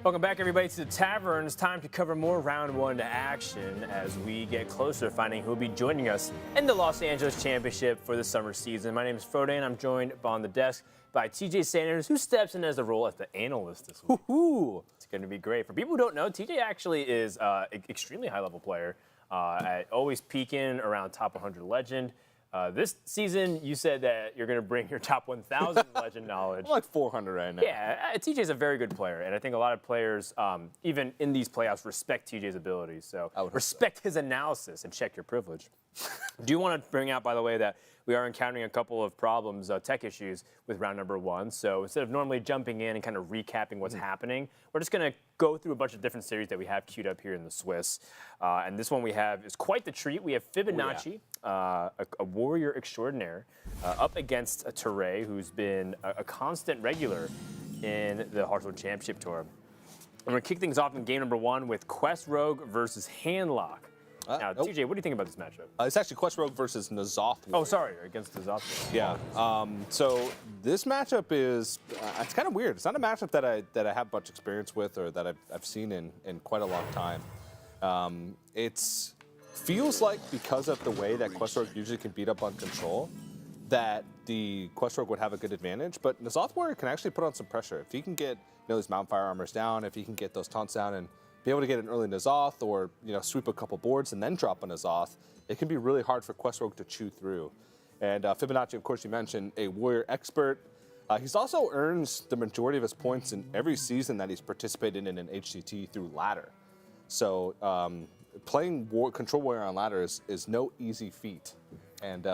Welcome back, everybody, to the Tavern. It's time to cover more round one action as we get closer to finding who will be joining us in the Los Angeles Championship for the summer season. My name is Froday, and I'm joined on the desk by TJ Sanders, who steps in as the role as the analyst this week. Woo-hoo. It's going to be great. For people who don't know, TJ actually is an extremely high-level player, always peaking around top 100 legend. This season, you said that you're going to bring your top 1,000 legend knowledge. I'm like 400 right now. Yeah, TJ's a very good player, and I think a lot of players, even in these playoffs, respect TJ's abilities. So respect his analysis and check your privilege. Do want to bring out, by the way, that we are encountering a couple of problems, tech issues with round number one. So instead of normally jumping in and kind of recapping what's happening, we're just going to go through a bunch of different series that we have queued up here in the Swiss. And this one we have is quite the treat. We have Fibonacci, a warrior extraordinaire, up against a Tarei, who's been a constant regular in the Hearthstone Championship Tour. I'm going to kick things off in game number one with Quest Rogue versus Handlock. Now, TJ, what do you think about this matchup? It's actually Quest Rogue versus N'Zoth. Oh, sorry, against N'Zoth. Yeah. So this matchup is it's kind of weird. It's not a matchup that I have much experience with or that I've seen in quite a long time. It feels like because of the way that Quest Rogue usually can beat up on control, that the Quest Rogue would have a good advantage. But N'Zoth Warrior can actually put on some pressure if he can get those Mount Fire Armors down, if he can get those taunts down, and be able to get an early N'Zoth or sweep a couple boards and then drop a N'Zoth. It can be really hard for Quest Rogue to chew through. And Fibonacci, of course, you mentioned, a warrior expert. He's also earns the majority of his points in every season that he's participated in an HCT through ladder. So playing Control Warrior on ladder is no easy feat. And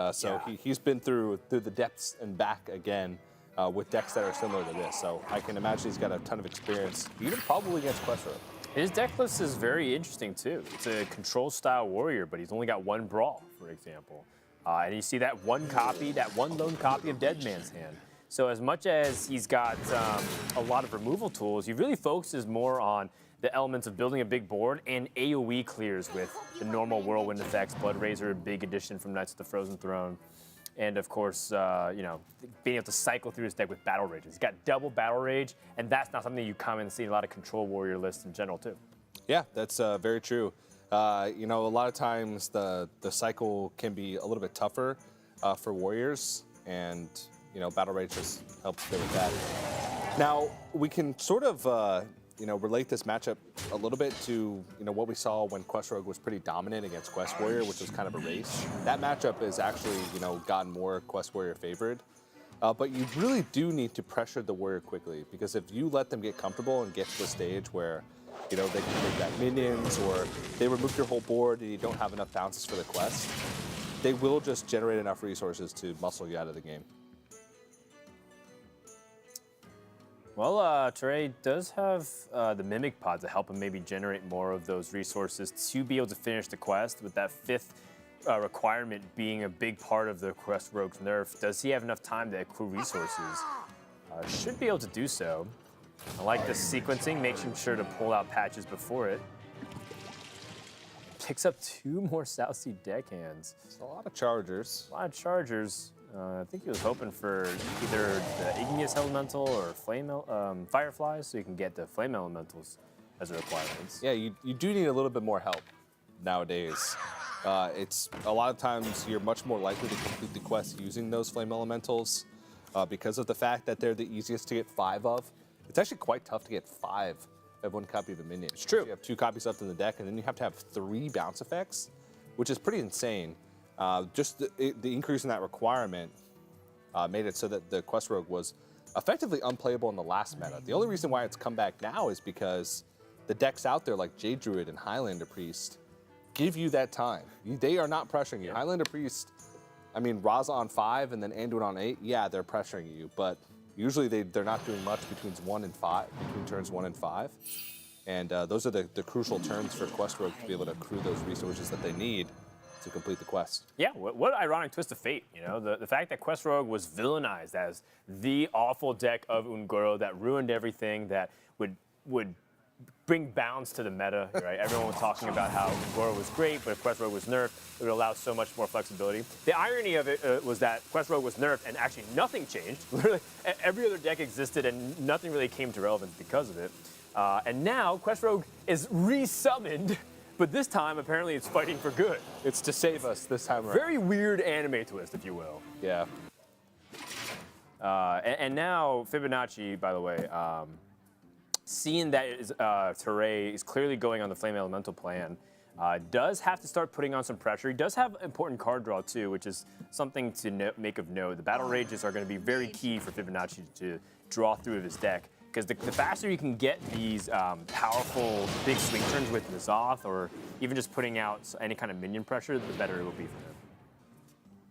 he's been through the depths and back again with decks that are similar to this. So I can imagine he's got a ton of experience, even probably against Quest Rogue. His deck list is very interesting, too. It's a control-style warrior, but he's only got one Brawl, for example. And you see that one lone copy of Dead Man's Hand. So as much as he's got a lot of removal tools, he really focuses more on the elements of building a big board and AoE clears with the normal Whirlwind effects, Blood Razor, big addition from Knights of the Frozen Throne. And of course, being able to cycle through his deck with Battle Rage. He's got double Battle Rage, and that's not something you commonly see in a lot of Control Warrior lists in general, too. Yeah, that's very true. A lot of times the cycle can be a little bit tougher for Warriors, and Battle Rage just helps fit with that. Now, we can sort of relate this matchup a little bit to what we saw when Quest Rogue was pretty dominant against Quest Warrior, which was kind of a race. That matchup is actually gotten more Quest Warrior favored, but you really do need to pressure the Warrior quickly, because if you let them get comfortable and get to the stage where they can take that minions or they remove your whole board and you don't have enough bounces for the quest, they will just generate enough resources to muscle you out of the game. Well, Tarei does have the Mimic Pod to help him maybe generate more of those resources to be able to finish the quest, with that fifth requirement being a big part of the Quest Rogue's nerf. Does he have enough time to accrue resources? Should be able to do so. I like the sequencing, making sure to pull out patches before it. Picks up 2 more South Sea deckhands. It's a lot of Chargers. A lot of Chargers. I think he was hoping for either the Igneous Elemental or Fireflies, so you can get the Flame Elementals as requirements. Yeah, you do need a little bit more help nowadays. It's a lot of times you're much more likely to complete the quest using those Flame Elementals because of the fact that they're the easiest to get 5 of. It's actually quite tough to get 5 of one copy of a minion. It's true. You have 2 copies left in the deck, and then you have to have 3 bounce effects, which is pretty insane. Just the increase in that requirement made it so that the Quest Rogue was effectively unplayable in the last meta. The only reason why it's come back now is because the decks out there like Jade Druid and Highlander Priest give you that time. They are not pressuring you. Highlander Priest, I mean, Raza on 5 and then Anduin on 8, yeah, they're pressuring you, but usually they're not doing much between turns 1 and 5. And those are the crucial turns for Quest Rogue to be able to accrue those resources that they need to complete the quest. Yeah, what an ironic twist of fate, the fact that Quest Rogue was villainized as the awful deck of Ungoro that ruined everything, that would bring bounds to the meta, right? Everyone was talking about how Ungoro was great, but if Quest Rogue was nerfed, it would allow so much more flexibility. The irony of it was that Quest Rogue was nerfed and actually nothing changed. Literally, every other deck existed and nothing really came to relevance because of it. And now Quest Rogue is resummoned, but this time apparently it's fighting for good. It's to save us this time around. Very weird anime twist, if you will. Yeah. And now Fibonacci, by the way, seeing that Tarei is clearly going on the Flame Elemental plan, does have to start putting on some pressure. He does have important card draw too, which is something to make of note. The Battle Rages are going to be very key for Fibonacci to draw through his deck, because the faster you can get these powerful big swing turns with N'Zoth, or even just putting out any kind of minion pressure, the better it will be for him.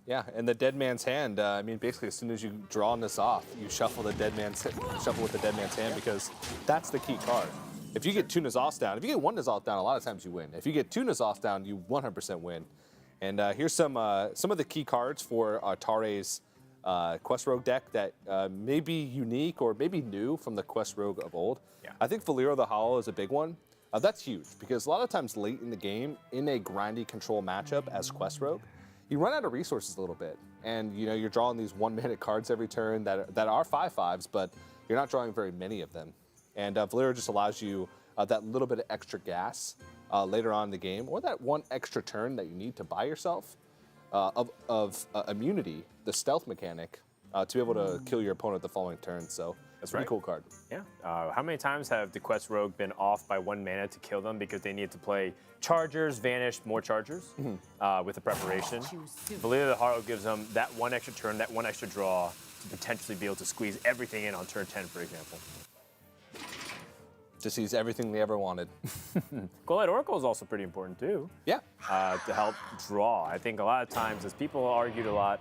Yeah, and the Dead Man's Hand. I mean, basically, as soon as you draw N'Zoth, you shuffle with the Dead Man's Hand, because that's the key card. If you get 2 N'Zoths down, if you get 1 N'Zoth down, a lot of times you win. If you get 2 N'Zoths down, you 100% win. And here's some of the key cards for Tarei's Quest Rogue deck that may be unique or maybe new from the Quest Rogue of old. Yeah. I think Valero the Hollow is a big one. That's huge, because a lot of times late in the game, in a grindy control matchup as Quest Rogue, you run out of resources a little bit. And you're drawing these 1-minute cards every turn that are 5/5s, but you're not drawing very many of them. And Valero just allows you that little bit of extra gas later on in the game, or that one extra turn that you need to buy yourself of immunity, the stealth mechanic, to be able to kill your opponent the following turn. So that's a pretty cool card. Yeah. How many times have the Quest Rogue been off by 1 mana to kill them because they needed to play Chargers, Vanish, more Chargers with the preparation? Valero the Hollow gives them that one extra turn, that one extra draw to potentially be able to squeeze everything in on turn 10, for example. To seize everything they ever wanted. Cold Oracle is also pretty important too. Yeah. To help draw. I think a lot of times, as people argued a lot,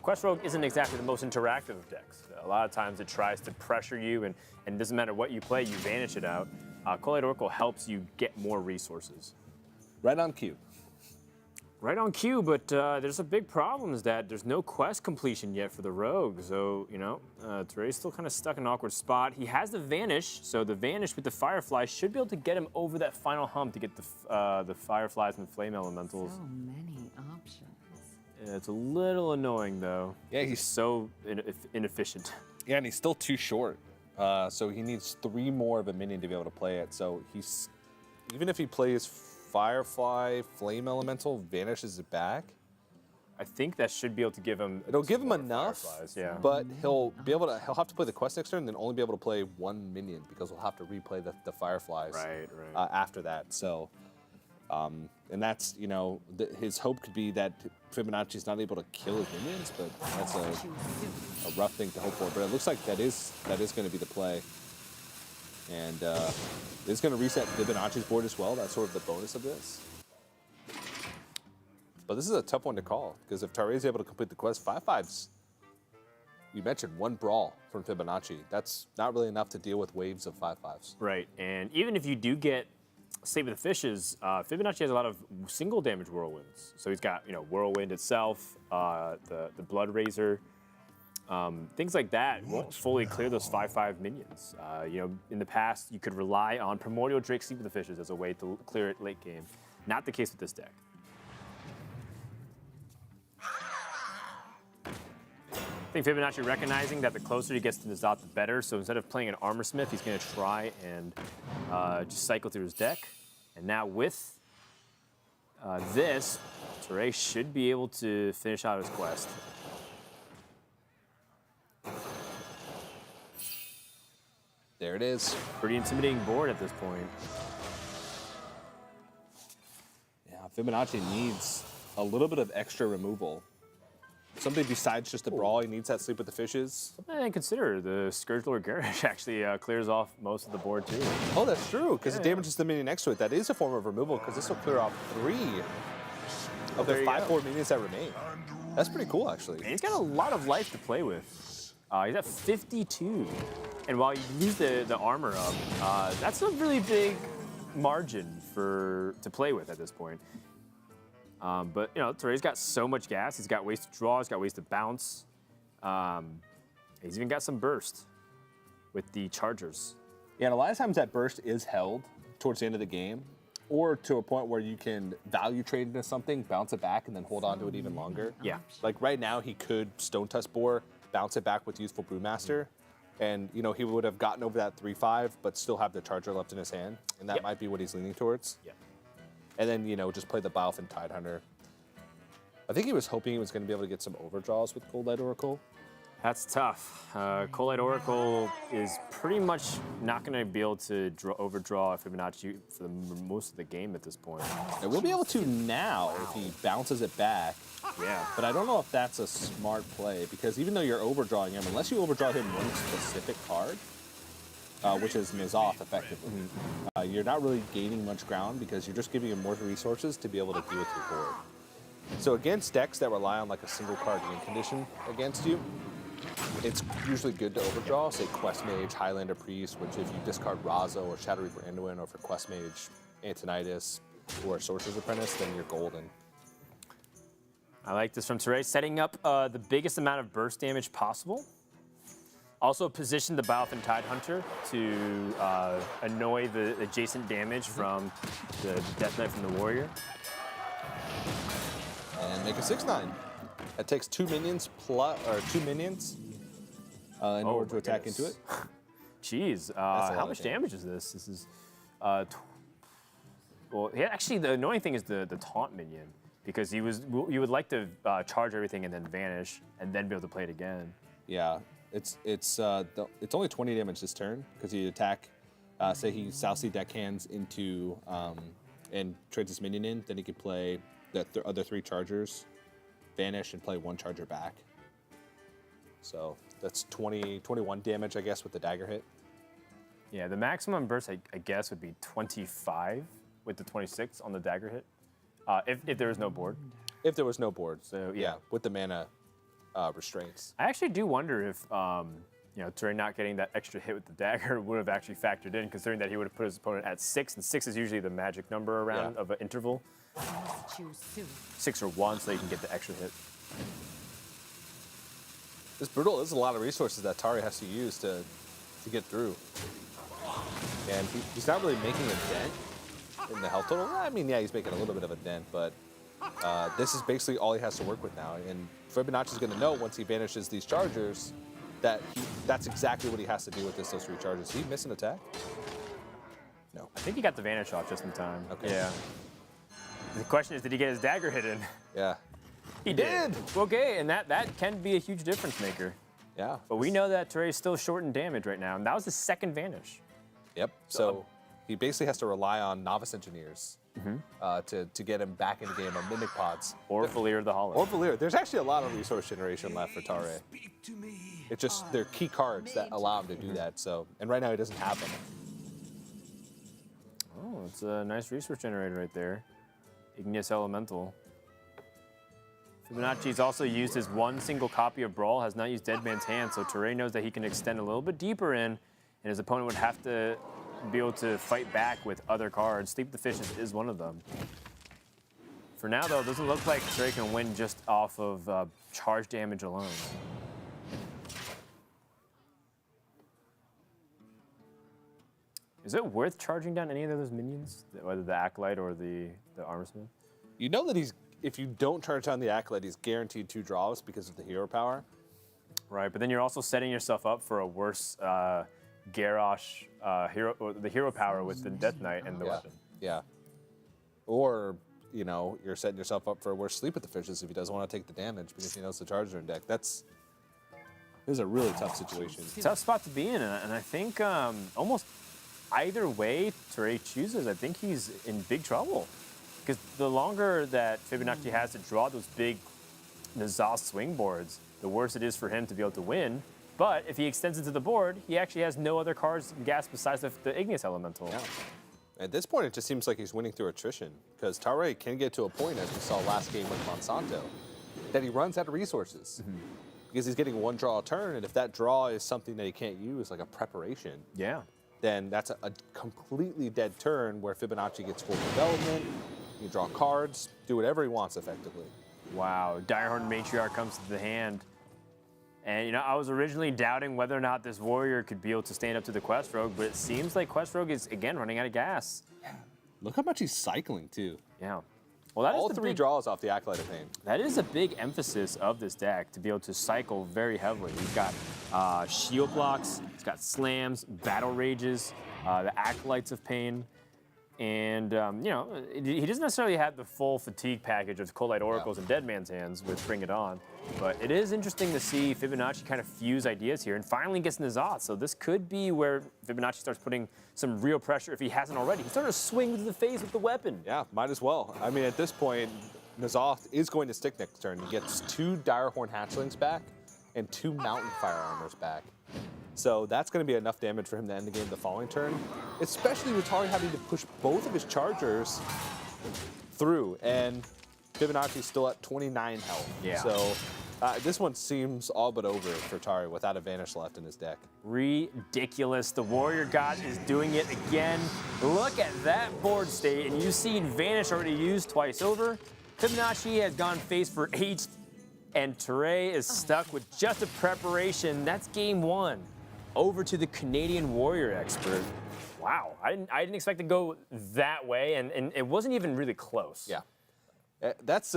Quest Rogue isn't exactly the most interactive of decks. A lot of times it tries to pressure you, and it doesn't matter what you play, you vanish it out. Cold Oracle helps you get more resources. Right on cue. Right on cue, but there's a big problem is that there's no quest completion yet for the Rogue. So, Tarei's still kind of stuck in an awkward spot. He has the Vanish, so the Vanish with the Firefly should be able to get him over that final hump to get the Fireflies and Flame Elementals. So many options. Yeah, it's a little annoying, though. Yeah, he's so inefficient. Yeah, and he's still too short. So he needs 3 more of a minion to be able to play it. So even if he plays Firefly, Flame Elemental, vanishes it back. I think that should be able to give him. It'll give him enough, yeah. But he'll have to play the quest next turn, and then only be able to play 1 minion, because he'll have to replay the Fireflies after that. So, and that's his hope could be that Fibonacci's not able to kill his minions, but that's a rough thing to hope for. But it looks like that is going to be the play. And it's going to reset Fibonacci's board as well. That's sort of the bonus of this. But this is a tough one to call, because if Tarei is able to complete the quest, 5/5s, you mentioned 1 brawl from Fibonacci. That's not really enough to deal with waves of 5/5s. Right, and even if you do get Save with the Fishes, Fibonacci has a lot of single damage whirlwinds. So he's got Whirlwind itself, the Blood Razor. Things like that won't fully clear those 5/5 minions. In the past, you could rely on Primordial Drake Sleep with the Fishes as a way to clear it late game. Not the case with this deck. I think Fibonacci recognizing that the closer he gets to N'Zoth, the better. So instead of playing an Armor Smith, he's going to try and just cycle through his deck. And now with this, Tarei should be able to finish out his quest. There it is. Pretty intimidating board at this point. Yeah, Fibonacci needs a little bit of extra removal. Something besides just the brawl. He needs that Sleep with the Fishes. Something I didn't consider. The Scourge Lord Garish actually clears off most of the board too. Oh, that's true, because it damages the minion next to it. That is a form of removal, because this will clear off 3 of the 5/4 minions that remain. That's pretty cool, actually. And he's got a lot of life to play with. He's at 52. And while you lose the armor up, that's a really big margin to play with at this point. But Tarei's got so much gas. He's got ways to draw. He's got ways to bounce. He's even got some burst with the Chargers. Yeah, and a lot of times that burst is held towards the end of the game, or to a point where you can value trade into something, bounce it back, and then hold on to it even longer. Yeah. Like right now, he could Stone Tusk Boar, bounce it back with Useful Brewmaster, And, you know, he would have gotten over that 3-5, but still have the charger left in his hand. And that might be what he's leaning towards. Yeah. And then, you know, just play the Biofin Tidehunter. I think he was hoping he was going to be able to get some overdraws with Cold Light Oracle. That's tough. Cold Light Oracle is pretty much not going to be able to overdraw Fibonacci for most of the game at this point. It will be able to now if he bounces it back. Yeah. But I don't know if that's a smart play, because even though you're overdrawing him, unless you overdraw him one specific card, which is Mizoth effectively, you're not really gaining much ground because you're just giving him more resources to be able to deal with your board. So against decks that rely on like a single card win condition against you, it's usually good to overdraw, say Quest Mage, Highlander Priest, which if you discard Razo or Shadow Reaper Anduin, or for Quest Mage, Antonidas, or Sorcerer's Apprentice, then you're golden. I like this from Tarei, setting up the biggest amount of burst damage possible. Also position the Biofin Tidehunter to annoy the adjacent damage from the Death Knight from the Warrior. And make a 6/9. That takes 2 minions in order to attack into it. Jeez, how much damage is this? This is, well, yeah, actually the annoying thing is the taunt minion, because you would like to charge everything and then vanish and then be able to play it again. Yeah, it's only 20 damage this turn because you attack. Say he Southsea deckhands into and trades his minion in, then he could play the other 3 chargers, vanish, and play 1 charger back. So that's 21 damage, I guess, with the dagger hit. Yeah, the maximum burst, I guess, would be 25 with the 26 on the dagger hit, if there was no board. If there was no board, so yeah, with the mana restraints. I actually do wonder if, you know, Tarei not getting that extra hit with the dagger would have actually factored in, considering that he would have put his opponent at 6, and 6 is usually the magic number around of an interval. 6 or 1, so you can get the extra hit. It's brutal. There's a lot of resources that Tarei has to use to get through. And he's not really making a dent in the health total. I mean, yeah, he's making a little bit of a dent, but this is basically all he has to work with now. And Fibonacci's going to know once he banishes these chargers that that's exactly what he has to do with those 3 charges. Did he miss an attack? No. I think he got the vanish off just in time. Okay. Yeah. The question is, did he get his dagger hidden? Yeah. He did. Okay, and that can be a huge difference maker. Yeah. But we know that Tarei is still short in damage right now, and that was his 2nd vanish. Yep. So he basically has to rely on Novice Engineers to get him back in the game on Mimic Pods. Or Valir the Hollow. Or Valir. There's actually a lot of resource generation left for Tarei. It's just they're key cards that allow him to do that. So, and right now he doesn't have them. Oh, it's a nice resource generator right there. Igneous Elemental. Fibonacci's also used his 1 single copy of Brawl, has not used Dead Man's Hand, so Tarei knows that he can extend a little bit deeper in, and his opponent would have to be able to fight back with other cards. Sleep the Fishes is one of them. For now, though, it doesn't look like Tarei can win just off of charge damage alone. Is it worth charging down any of those minions, whether the Acolyte or the Armorsmith? You know that if you don't charge down the Acolyte, he's guaranteed 2 draws because of the hero power. Right, but then you're also setting yourself up for a worse Garrosh the hero power with the Death Knight and the weapon. Yeah. Or, you know, you're setting yourself up for a worse Sleep with the Fishes if he doesn't want to take the damage because he knows the charges are in deck. This is a really tough situation. Tough spot to be in, and I think almost either way Tarei chooses, I think he's in big trouble. Because the longer that Fibonacci has to draw those big Mizoth swing boards, the worse it is for him to be able to win. But if he extends into the board, he actually has no other cards in gas besides the Igneous Elemental. Yeah. At this point, it just seems like he's winning through attrition, because Tarei can get to a point, as we saw last game with Monsanto, that he runs out of resources. Because he's getting 1 draw a turn, and if that draw is something that he can't use, like a preparation, then that's a completely dead turn where Fibonacci gets full development. You draw cards, do whatever he wants effectively. Wow, Direhorn Matriarch comes to the hand. And, you know, I was originally doubting whether or not this warrior could be able to stand up to the Quest Rogue, but it seems like Quest Rogue is, again, running out of gas. Look how much he's cycling, too. Yeah. Well, that is all the three big draws off the Acolyte of Pain. That is a big emphasis of this deck, to be able to cycle very heavily. He's got shield blocks, he's got slams, battle rages, the Acolytes of Pain, and you know, he doesn't necessarily have the full fatigue package of Cold Light Oracles and Dead Man's Hands with Bring It On, but it is interesting to see Fibonacci kind of fuse ideas here and finally gets N'Zoth. So this could be where Fibonacci starts putting some real pressure if he hasn't already. He's starting to swing to the face with the weapon. Yeah, might as well. I mean, at this point, N'Zoth is going to stick next turn. He gets 2 Direhorn Hatchlings back and 2 Mountain Fire Armors back. So that's going to be enough damage for him to end the game the following turn, especially with Tarei having to push both of his Chargers through, and Fibonacci's still at 29 health. Yeah. So this one seems all but over for Tarei without a Vanish left in his deck. Ridiculous. The Warrior God is doing it again. Look at that board state, and you've seen Vanish already used twice over. Fibonacci has gone face for H, and Tarei is stuck with just a preparation. That's game 1. Over to the Canadian Warrior expert. Wow, I didn't expect to go that way, and it wasn't even really close. Yeah. That's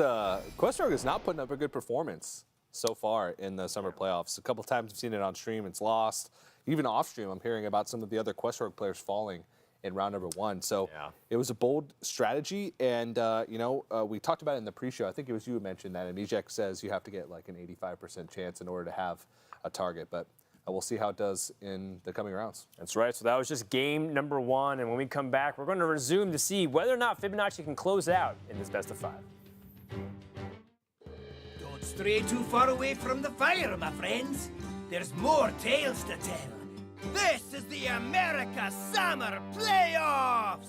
Questrogue is not putting up a good performance so far in the summer playoffs. A couple times I've seen it on stream, it's lost. Even off stream, I'm hearing about some of the other Questrogue players falling in round number 1. So it was a bold strategy, and you know, we talked about it in the pre-show. I think it was you who mentioned that, and Ejek says you have to get like an 85% chance in order to have a target, but we'll see how it does in the coming rounds. That's right. So that was just game number 1, and when we come back, we're going to resume to see whether or not Fibonacci can close out in this best of 5. Don't stray too far away from the fire, my friends. There's more tales to tell. This is the America Summer Playoffs!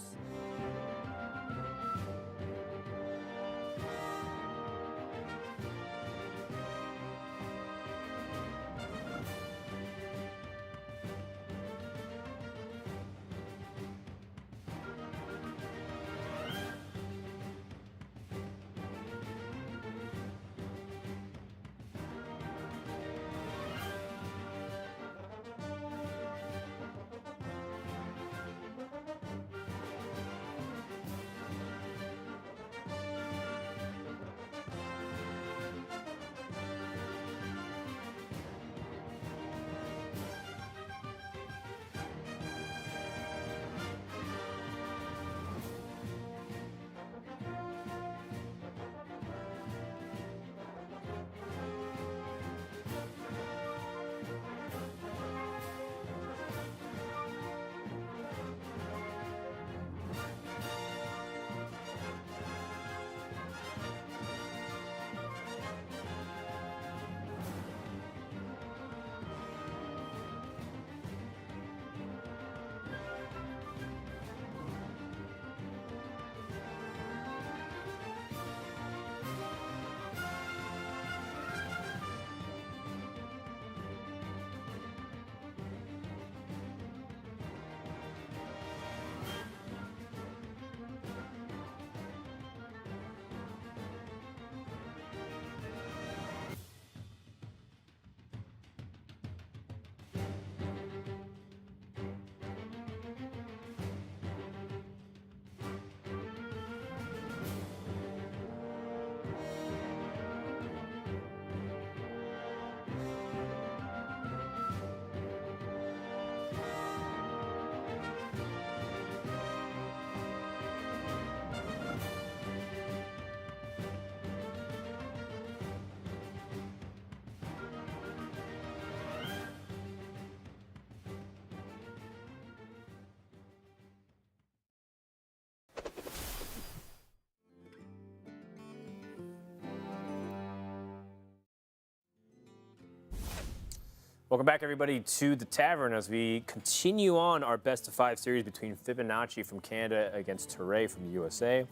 Welcome back, everybody, to the Tavern as we continue on our best of 5 series between Fibonacci from Canada against Tarei from the USA.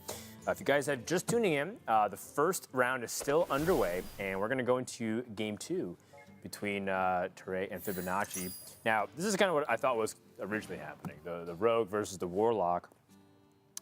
If you guys are just tuning in, the first round is still underway, and we're going to go into game 2 between Tarei and Fibonacci. Now, this is kind of what I thought was originally happening, the Rogue versus the Warlock.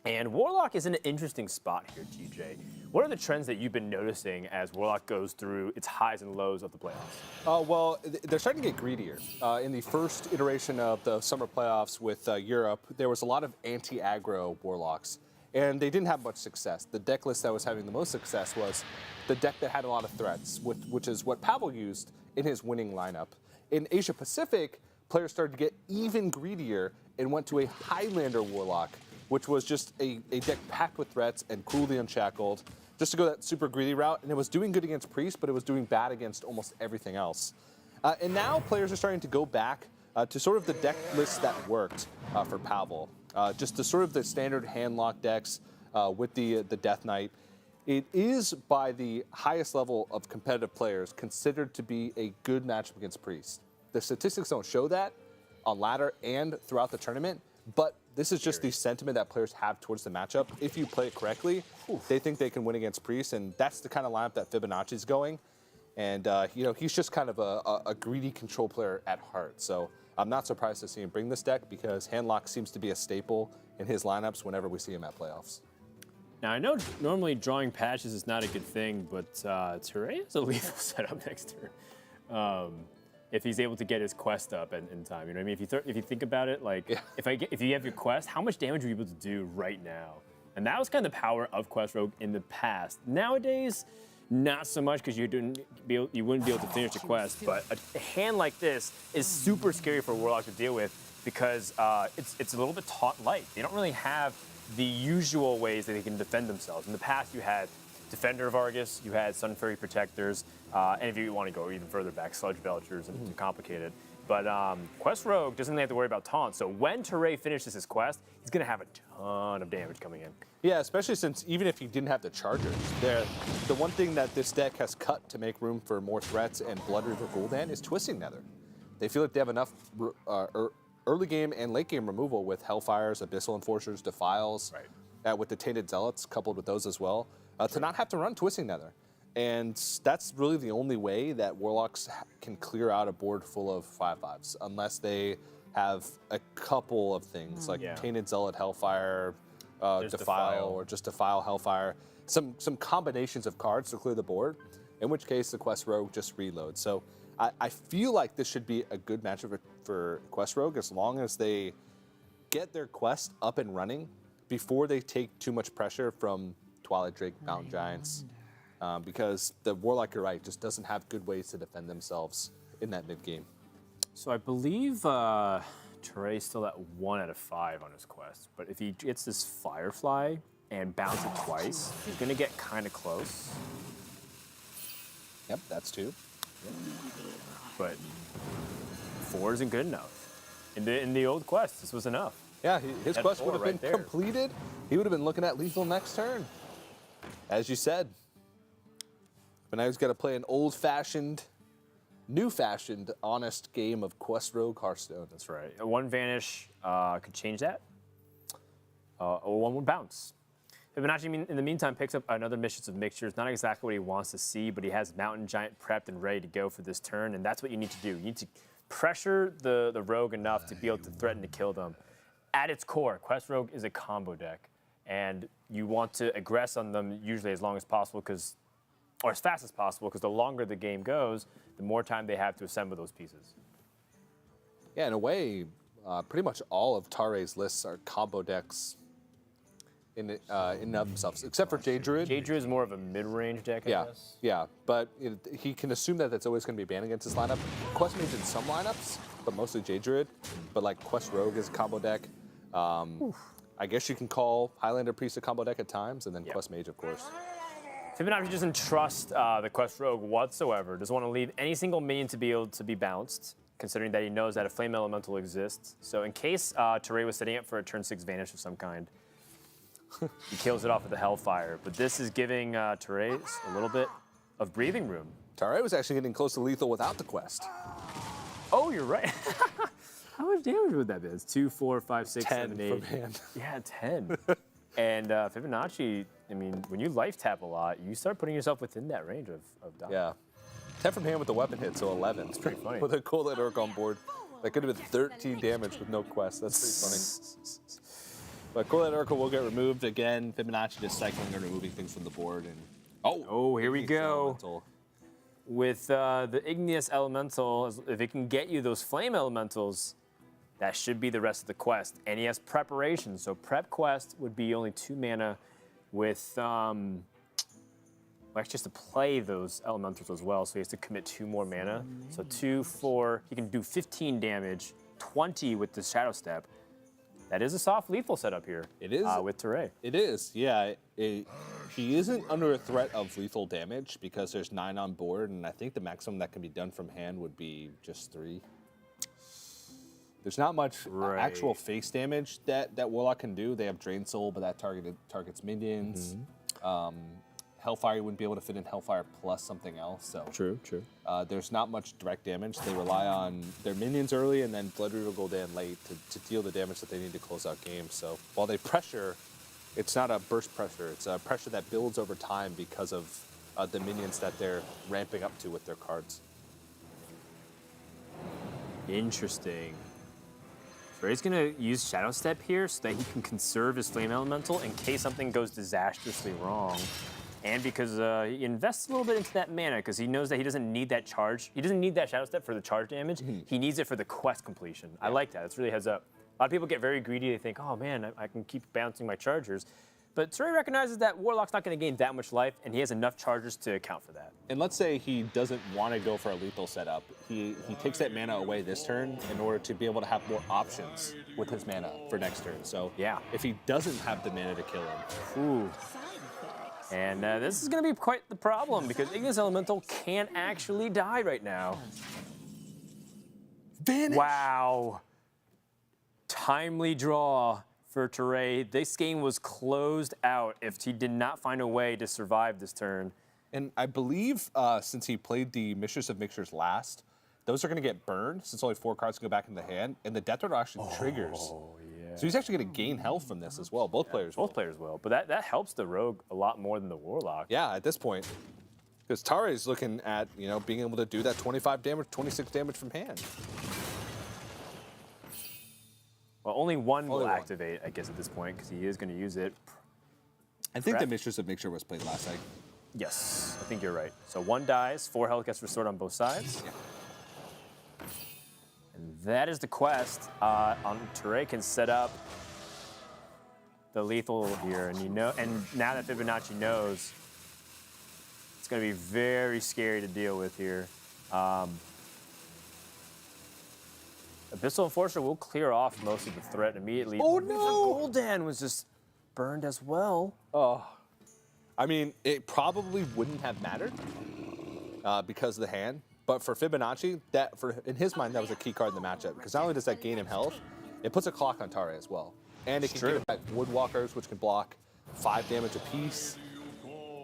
And Warlock is in an interesting spot here, TJ. What are the trends that you've been noticing as Warlock goes through its highs and lows of the playoffs? Well, they're starting to get greedier. In the first iteration of the summer playoffs with Europe, there was a lot of anti-aggro Warlocks. and they didn't have much success. The deck list that was having the most success was the deck that had a lot of threats, which is what Pavel used in his winning lineup. In Asia Pacific, players started to get even greedier and went to a Highlander Warlock, which was just a deck packed with threats and cruelly unshackled, just to go that super greedy route. And it was doing good against Priest, but it was doing bad against almost everything else. And now players are starting to go back to sort of the deck lists that worked for Pavel. Just the sort of the standard handlock decks with the Death Knight. It is, by the highest level of competitive players, considered to be a good matchup against Priest. The statistics don't show that on ladder and throughout the tournament, but this is just the sentiment that players have towards the matchup. If you play it correctly, they think they can win against Priest, and that's the kind of lineup that Fibonacci is going. And he's just kind of a greedy control player at heart. So I'm not surprised to see him bring this deck because handlock seems to be a staple in his lineups whenever we see him at playoffs. Now, I know normally drawing patches is not a good thing, but Tarei has a lethal setup next turn. If he's able to get his quest up in time, you know what I mean? If you think about it, like if you have your quest, how much damage are you able to do right now? And that was kind of the power of Quest Rogue in the past. Nowadays, not so much because you wouldn't be able to finish the quest. But a hand like this is super scary for Warlock to deal with because it's a little bit taunt light. They don't really have the usual ways that they can defend themselves. In the past, you had Defender of Argus, you had Sun Fairy Protectors, and if you want to go even further back, Sludge Belchers, and complicated. But Quest Rogue doesn't really have to worry about taunt. So when Tarei finishes his quest, he's going to have a ton of damage coming in. Yeah, especially since even if he didn't have the Chargers, the one thing that this deck has cut to make room for more threats and Blood Reaver Gul'dan is Twisting Nether. They feel like they have enough early game and late game removal with Hellfires, Abyssal Enforcers, Defiles, with the Tainted Zealots coupled with those as well, to not have to run Twisting Nether. And that's really the only way that Warlocks can clear out a board full of 5/5s, unless they have a couple of things like Tainted Zealot, Hellfire, Defile, or just Defile, Hellfire. Some combinations of cards to clear the board, in which case the Quest Rogue just reloads. So I feel like this should be a good matchup for Quest Rogue as long as they get their quest up and running before they take too much pressure from Twilight Drake, Mountain Giants. Because the Warlock, you're right, just doesn't have good ways to defend themselves in that mid-game. So I believe Tarei's still at 1 out of 5 on his quest. But if he gets this Firefly and bounce it twice, he's going to get kind of close. Yep, that's 2. But 4 isn't good enough. In the old quest, this was enough. Yeah, his quest would have been there. completed. He would have been looking at lethal next turn. As you said. But now he's got to play an old-fashioned, new-fashioned, honest game of Quest Rogue Hearthstone. That's right. A 1 Vanish could change that. Or 1 would bounce. Fibonacci, in the meantime, picks up another Mistress of Mixtures. Not exactly what he wants to see, but he has Mountain Giant prepped and ready to go for this turn, and that's what you need to do. You need to pressure the Rogue enough to be able to threaten to kill them. At its core, Quest Rogue is a combo deck, and you want to aggress on them usually as long as possible, or as fast as possible, because the longer the game goes, the more time they have to assemble those pieces. Yeah, in a way, pretty much all of Tarei's lists are combo decks in and of themselves, except for Jade Druid. Jade Druid is more of a mid-range deck, I guess. Yeah, but he can assume that that's always going to be banned against his lineup. Quest Mage in some lineups, but mostly Jade Druid. But like Quest Rogue is a combo deck. I guess you can call Highlander Priest a combo deck at times, and then Quest Mage, of course. Fibonacci doesn't trust the Quest Rogue whatsoever. Doesn't want to leave any single minion to be able to be bounced, considering that he knows that a Flame Elemental exists. So in case Tarei was setting up for a turn 6 Vanish of some kind, he kills it off with the Hellfire. But this is giving Tarei a little bit of breathing room. Tarei was actually getting close to lethal without the quest. Oh, you're right. How much damage would that be? It's 2, 4, 5, 6, 10 7, 8. from hand. Yeah, 10. And Fibonacci, I mean, when you life tap a lot, you start putting yourself within that range of dying. Yeah. 10 from hand with the weapon hit, so 11. It's pretty funny. With a Cold Orc on board. That could have been 13 damage with no quest. That's pretty funny. But Cold Orc will get removed again. Fibonacci just cycling and removing things from the board. And oh, here we go. Elemental. With the Igneous Elemental, if it can get you those Flame Elementals, That should be the rest of the quest. And he has preparation. So prep quest would be only 2 mana with, well, actually has to play those elementals as well. So he has to commit 2 more mana. So 2, 4, he can do 15 damage, 20 with the Shadow Step. That is a soft lethal setup here. It is. With Tarei. It is, yeah. He isn't under a threat of lethal damage because there's 9 on board, and I think the maximum that can be done from hand would be just 3. There's not much actual face damage that Warlock can do. They have Drain Soul, but that targets minions. Hellfire wouldn't be able to fit in Hellfire plus something else. So True. there's not much direct damage. They rely on their minions early, and then Bloodroot will go in late to deal the damage that they need to close out games. So while they pressure, it's not a burst pressure. It's a pressure that builds over time because of the minions that they're ramping up to with their cards. Interesting. So he's going to use Shadow Step here so that he can conserve his Flame Elemental in case something goes disastrously wrong. And because he invests a little bit into that mana because he knows that he doesn't need that charge. He doesn't need that Shadow Step for the charge damage. He needs it for the quest completion. I like that. It's really heads up. A lot of people get very greedy. They think, oh man, I can keep bouncing my chargers. But Tarei recognizes that Warlock's not going to gain that much life, and he has enough chargers to account for that. And let's say he doesn't want to go for a lethal setup. He takes that mana away this turn in order to be able to have more options with his mana for next turn. So yeah, if he doesn't have the mana to kill him. Ooh. And this is going to be quite the problem because Ignis Elemental can't actually die right now. Vanish. Wow. Timely draw for Tarei. This game was closed out if he did not find a way to survive this turn. And I believe since he played the Mistress of Mixtures last, those are going to get burned since only 4 cards can go back in the hand, and the Death Rattle actually triggers. Yeah. So he's actually going to gain health from this as well. Both players will. But that helps the Rogue a lot more than the Warlock. Yeah, at this point. Because Tarei's looking at, being able to do that 25 damage, 26 damage from hand. Well, only one will activate, I guess, at this point, because he is going to use it. I think the Mistress of Mixture was played last night. Yes, I think you're right. So 1 dies, 4 health gets restored on both sides. Yeah. And that is the quest. Tarei can set up the lethal here, and now that Fibonacci knows, it's going to be very scary to deal with here. Abyssal Enforcer will clear off most of the threat immediately. Oh no! Gul'dan was just burned as well. Oh, I mean, it probably wouldn't have mattered because of the hand. But for Fibonacci, in his mind, that was a key card in the matchup. Because not only does that gain him health, it puts a clock on Tarei as well. And it can give back Woodwalkers, which can block 5 damage apiece.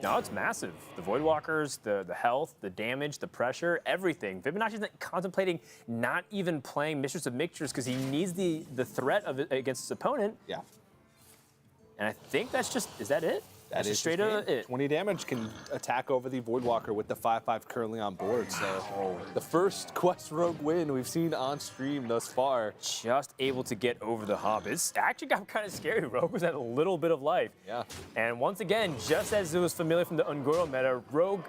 No, it's massive. The Voidwalkers, the health, the damage, the pressure, everything. Fibonacci's contemplating not even playing Mistress of Mixtures because he needs the threat of it against his opponent. Yeah. And I think that's just, is that it? That is straight up it. 20 damage can attack over the Voidwalker with the 5/5 currently on board. So the first Quest Rogue win we've seen on stream thus far. Just able to get over the hump. It's actually got kind of scary. Rogue was at a little bit of life. Yeah. And once again, just as it was familiar from the Ungoro meta, Rogue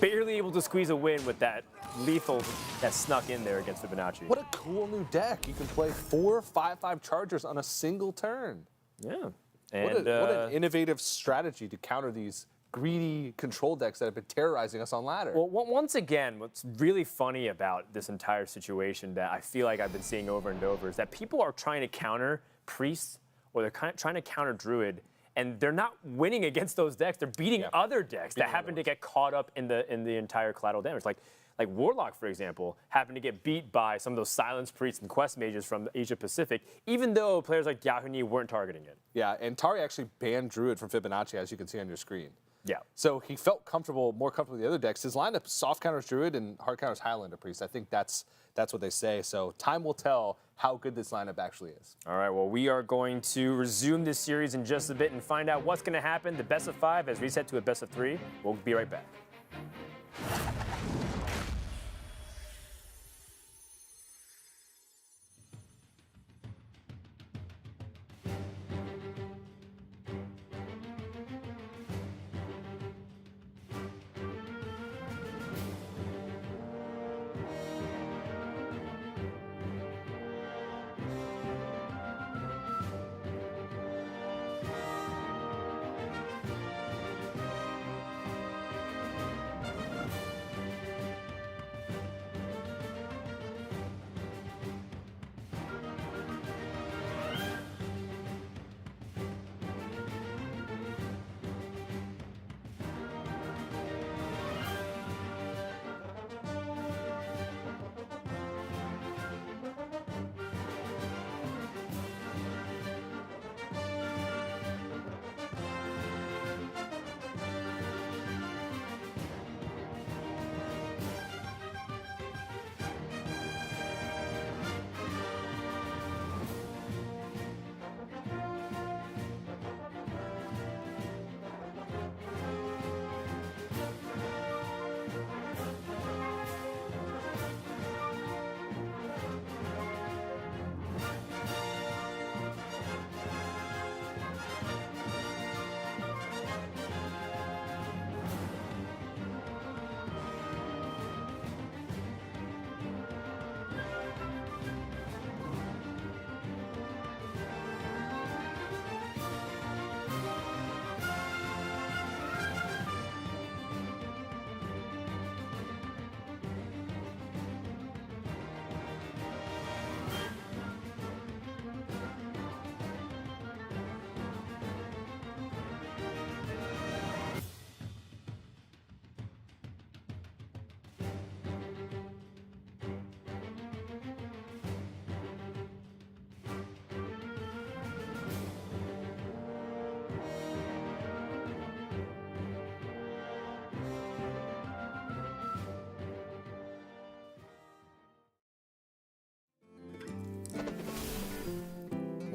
barely able to squeeze a win with that lethal that snuck in there against Fibonacci. What a cool new deck. You can play 4 5/5 chargers on a single turn. Yeah. And, what an innovative strategy to counter these greedy control decks that have been terrorizing us on ladder. Well, once again, what's really funny about this entire situation that I feel like I've been seeing over and over is that people are trying to counter priests or they're trying to counter druid, and they're not winning against those decks. They're beating other decks that happen to get caught up in the entire collateral damage. Like Warlock, for example, happened to get beat by some of those Silence Priests and Quest Mages from Asia Pacific, even though players like Yahoo weren't targeting it. Yeah, and Tarei actually banned Druid from Fibonacci, as you can see on your screen. Yeah. So he felt more comfortable with the other decks. His lineup, soft counters Druid and hard counters Highlander Priest. I think that's what they say. So time will tell how good this lineup actually is. All right, well, we are going to resume this series in just a bit and find out what's going to happen. The best of 5 has reset to a best of 3. We'll be right back.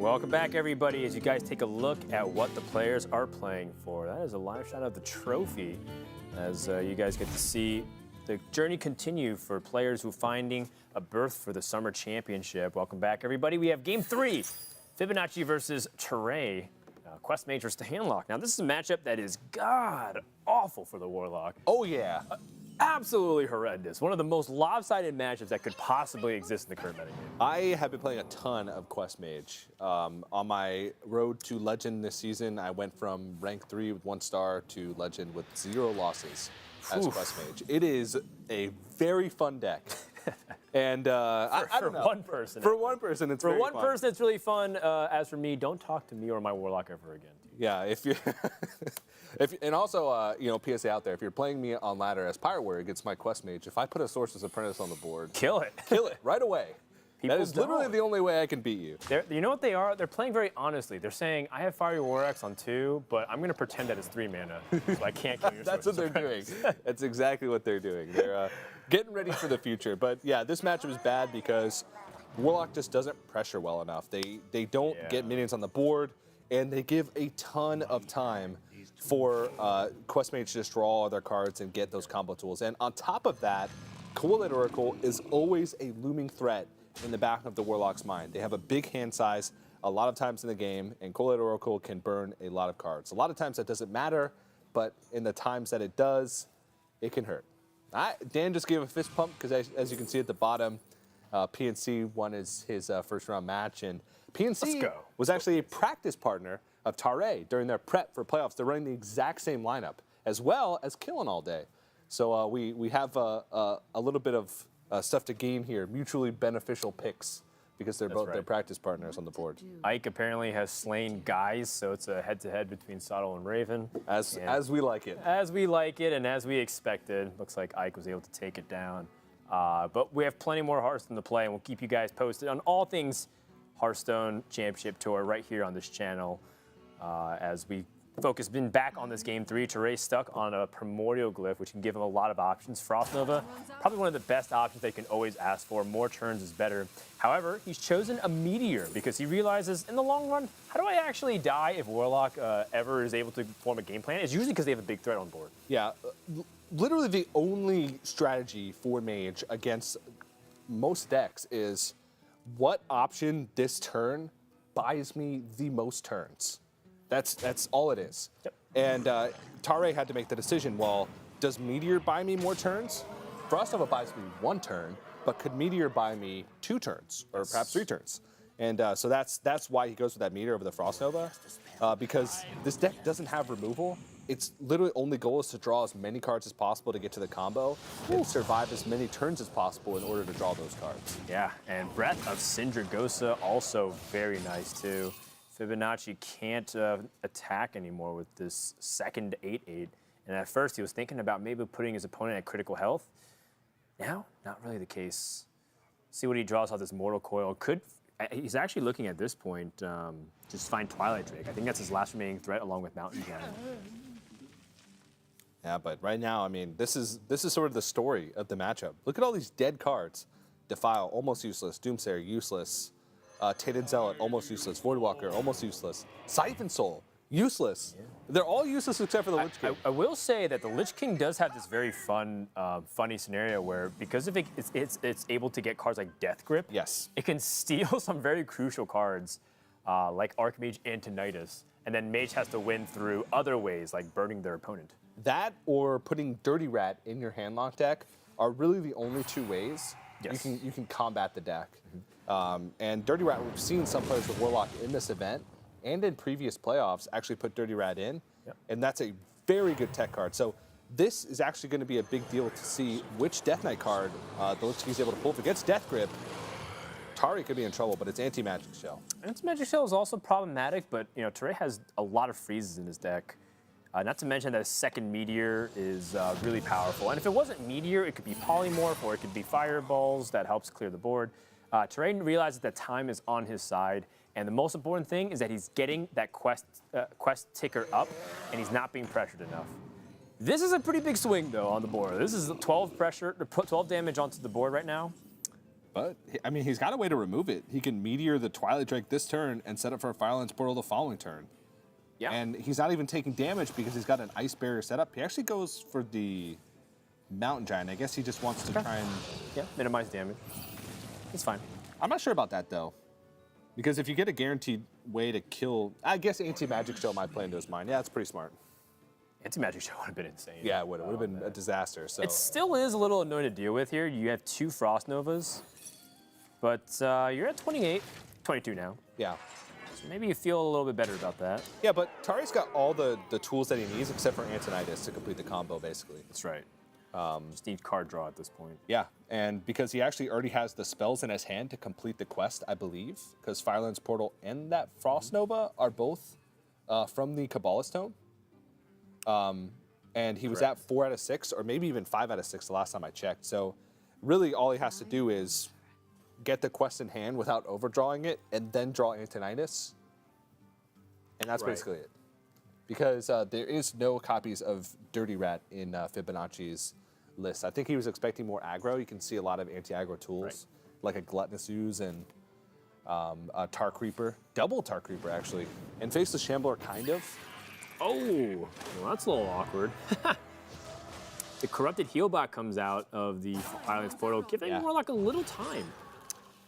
Welcome back, everybody, as you guys take a look at what the players are playing for. That is a live shot of the trophy, as you guys get to see the journey continue for players who are finding a berth for the Summer Championship. Welcome back, everybody. We have Game 3, Fibonacci versus Tarei, Quest Mage versus the Handlock. Now, this is a matchup that is god-awful for the Warlock. Oh, yeah. Absolutely horrendous. One of the most lopsided matchups that could possibly exist in the current metagame. I have been playing a ton of Quest Mage. On my road to Legend this season, I went from rank 3 with 1 star to Legend with 0 losses as Quest Mage. It is a very fun deck. And I don't know. For one person. For one person, it's very fun. For one person, it's really fun. As for me, don't talk to me or my Warlock ever again. Yeah, if you, and also, you know, PSA out there, if you're playing me on ladder as Pirate Warrior against my Quest Mage, if I put a Sorcerer's Apprentice on the board, kill it. Kill it right away. People that is literally the only way I can beat you. You know what they are? They're playing very honestly. They're saying, I have Fiery War Axe on 2, but I'm going to pretend that it's 3 mana, so I can't kill your That's what they're doing. That's exactly what they're doing. They're getting ready for the future. But yeah, this matchup is bad because Warlock just doesn't pressure well enough. They don't get minions on the board, and they give a ton of time for Quest Mage to just draw all their cards and get those combo tools. And on top of that, Correlate Oracle is always a looming threat in the back of the Warlock's mind. They have a big hand size a lot of times in the game, and Correlate Oracle can burn a lot of cards. A lot of times that doesn't matter, but in the times that it does, it can hurt. Dan just gave a fist pump because, as you can see at the bottom, PNC won his first round match, and PNC was actually a practice partner of Tarei during their prep for playoffs. They're running the exact same lineup, as well as killing all day. So we have a little bit of stuff to gain here, mutually beneficial picks, because they're both their practice partners on the board. Ike apparently has slain Guys, so it's a head-to-head between Sottle and Raven. As we like it. As we like it, and as we expected. Looks like Ike was able to take it down. But we have plenty more Hearthstone to play, and we'll keep you guys posted on all things Hearthstone Championship Tour right here on this channel. As we been back on this Game 3. Tarei stuck on a Primordial Glyph, which can give him a lot of options. Frost Nova, probably one of the best options they can always ask for. More turns is better. However, he's chosen a Meteor because he realizes, in the long run, how do I actually die if Warlock ever is able to form a game plan? It's usually because they have a big threat on board. Yeah, literally the only strategy for Mage against most decks is what option this turn buys me the most turns. That's all it is. Yep. And Tarei had to make the decision, well, does Meteor buy me more turns? Frost Nova buys me 1 turn, but could Meteor buy me 2 turns, or perhaps 3 turns? And so that's why he goes with that Meteor over the Frost Nova, because this deck doesn't have removal. Its literally only goal is to draw as many cards as possible to get to the combo and survive as many turns as possible in order to draw those cards. Yeah, and Breath of Sindragosa also very nice too. Fibonacci can't attack anymore with this second 8/8. And at first he was thinking about maybe putting his opponent at critical health. Now, not really the case. See what he draws out this Mortal Coil. He's actually looking at this point, just find Twilight Drake. I think that's his last remaining threat along with Mountain Giant. Yeah, but right now, I mean, this is sort of the story of the matchup. Look at all these dead cards. Defile, almost useless. Doomsayer, useless. Tainted Zealot, almost useless. Voidwalker, almost useless. Siphon Soul, useless. Yeah. They're all useless except for the Lich King. I will say that the Lich King does have this very funny scenario where, because if it's able to get cards like Death Grip, yes, it can steal some very crucial cards like Archmage and Tinnitus, and then Mage has to win through other ways like burning their opponent. That or putting Dirty Rat in your handlock deck are really the only 2 ways you can combat the deck. And Dirty Rat, we've seen some players with Warlock in this event and in previous playoffs actually put Dirty Rat in, and that's a very good tech card. So this is actually going to be a big deal to see which Death Knight card the Lich King is able to pull. If it gets Death Grip, Tarei could be in trouble, but it's Anti-Magic Shell. Anti-Magic Shell is also problematic, but you know, Tarei has a lot of freezes in his deck. Not to mention that a second Meteor is really powerful. And if it wasn't Meteor, it could be Polymorph or it could be Fireballs that helps clear the board. Tarei realizes that time is on his side, and the most important thing is that he's getting that quest ticker up, and he's not being pressured enough. This is a pretty big swing, though, on the board. This is 12 damage onto the board right now. But, I mean, he's got a way to remove it. He can Meteor the Twilight Drake this turn and set up for a Firelands Portal the following turn. Yeah. And he's not even taking damage because he's got an Ice Barrier set up. He actually goes for the Mountain Giant. I guess he just wants to try and... Yeah, minimize damage. It's fine. I'm not sure about that, though. Because if you get a guaranteed way to kill... I guess Anti-Magic Show might play into his mind. Yeah, that's pretty smart. Anti-Magic Show would have been insane. Yeah, it would have been a disaster. So it still is a little annoying to deal with here. You have 2 Frost Novas, but you're at 28, 22 now. Yeah. So maybe you feel a little bit better about that. Yeah, but Tarei's got all the tools that he needs except for Antonidas to complete the combo, basically. That's right. Just need card draw at this point. Yeah, and because he actually already has the spells in his hand to complete the quest, I believe, because Firelands Portal and that Frost Nova are both from the Kabbalah Stone. And he was at 4 out of 6, or maybe even 5 out of 6 the last time I checked. So really all he has to do is get the quest in hand without overdrawing it, and then draw Antonidas. And that's basically it. Because there is no copies of Dirty Rat in Fibonacci's list. I think he was expecting more aggro. You can see a lot of anti-aggro tools, like a Gluttonous Ooze and a Tar Creeper. Double Tar Creeper, actually. And Faceless Shambler, kind of. Oh, well, that's a little awkward. The Corrupted Healbot comes out of the Firelands Portal, giving more like a little time.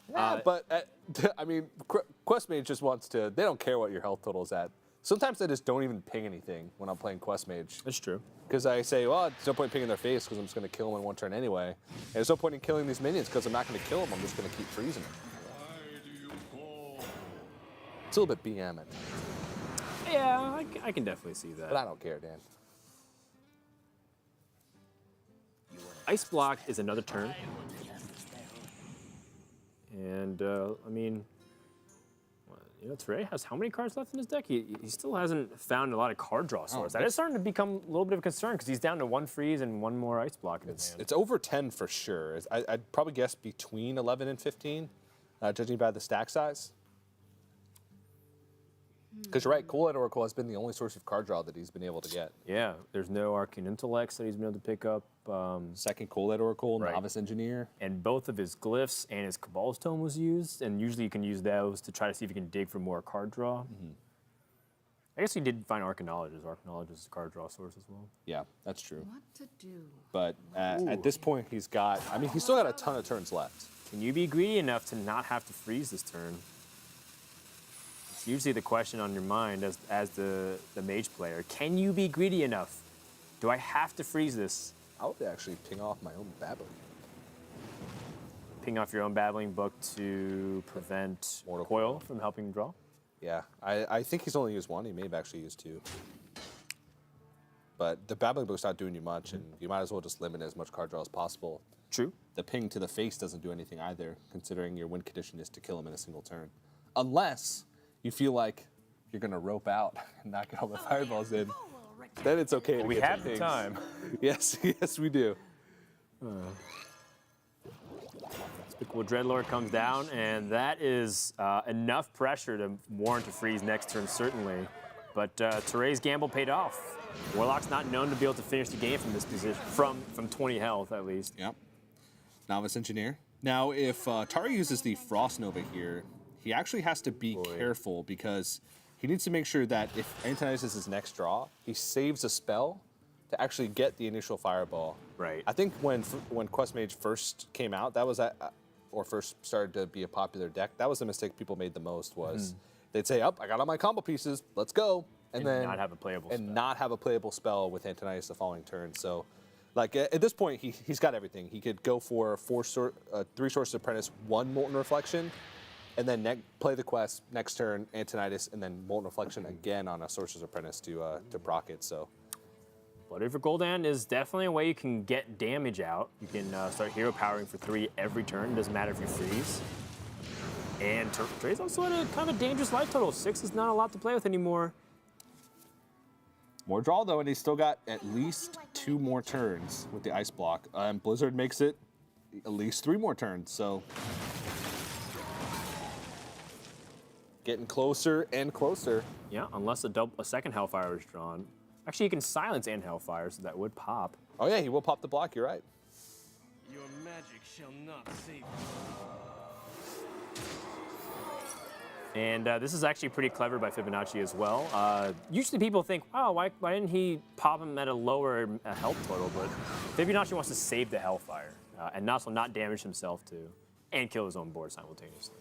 Yeah, but, I mean, Questmage just wants to, they don't care what your health total's at. Sometimes I just don't even ping anything when I'm playing Questmage. That's true. Because I say, well, there's no point pinging their face because I'm just going to kill them in one turn anyway. And there's no point in killing these minions because I'm not going to kill them. I'm just going to keep freezing them. It's a little bit BM, I think. Yeah, I can definitely see that. But I don't care, Dan. Ice Block is another turn. And, I mean, you know, Tarei has how many cards left in his deck? He still hasn't found a lot of card draw source. That is starting to become a little bit of a concern because he's down to 1 freeze and 1 more Ice Block in his hand. It's over 10 for sure. I'd probably guess between 11 and 15, judging by the stack size. Because you're right, Cool-Eyed Oracle has been the only source of card draw that he's been able to get. Yeah, there's no Arcane Intellects that he's been able to pick up. Second Cool-Eyed Oracle, Novice Engineer. And both of his glyphs and his Cabal Stone was used, and usually you can use those to try to see if you can dig for more card draw. I guess he did find Arcanologist. Arcanologist is a card draw source as well. Yeah, that's true. What to do? But at this point, he's got, I mean, he's still got a ton of turns left. Can you be greedy enough to not have to freeze this turn? It's usually the question on your mind as the mage player. Can you be greedy enough? Do I have to freeze this? I would actually ping off my own babbling. Ping off your own babbling book to prevent Mortal Coil from helping draw? Yeah, I think he's only used 1. He may have actually used 2. But the babbling book's not doing you much, and you might as well just limit as much card draw as possible. True. The ping to the face doesn't do anything either, considering your win condition is to kill him in a single turn. Unless you feel like you're going to rope out and not get all the fireballs in. Then it's okay to We get have the the pings. time. Yes, yes, we do. Despicable Dreadlord comes down, and that is enough pressure to warrant a freeze next turn, certainly. But Tarei's gamble paid off. Warlock's not known to be able to finish the game from this position, from 20 health at least. Yep. Novice Engineer. Now, if Tarei uses the Frost Nova here, he actually has to be careful because he needs to make sure that if Antonidas is his next draw, he saves a spell to actually get the initial fireball. Right. I think when Questmage first came out, that was or first started to be a popular deck, that was the mistake people made the most was they'd say, I got all my combo pieces, let's go. And then not have a playable spell. not have a playable spell with Antonidas the following turn. So like at this point, he's got everything. He could go for 3 Sources Apprentice, 1 Molten Reflection, and then play the quest next turn, Antonidas, and then Molten Reflection again on a Sorcerer's Apprentice to proc it. So, Blood for Gul'dan is definitely a way you can get damage out. You can start hero powering for 3 every turn. Doesn't matter if you freeze. And Tarei's also at a kind of a dangerous life total. 6 is not a lot to play with anymore. more draw though, and he's still got at least 2 more turns with the Ice Block. Blizzard makes it at least 3 more turns. So. Getting closer and closer. Yeah, unless a second Hellfire is drawn. Actually, you can silence and Hellfire, so that would pop. Oh yeah, he will pop the block, you're right. Your magic shall not save And this is actually pretty clever by Fibonacci as well. Usually people think, oh, why didn't he pop him at a lower health total? But Fibonacci wants to save the Hellfire and also not damage himself too, and kill his own board simultaneously.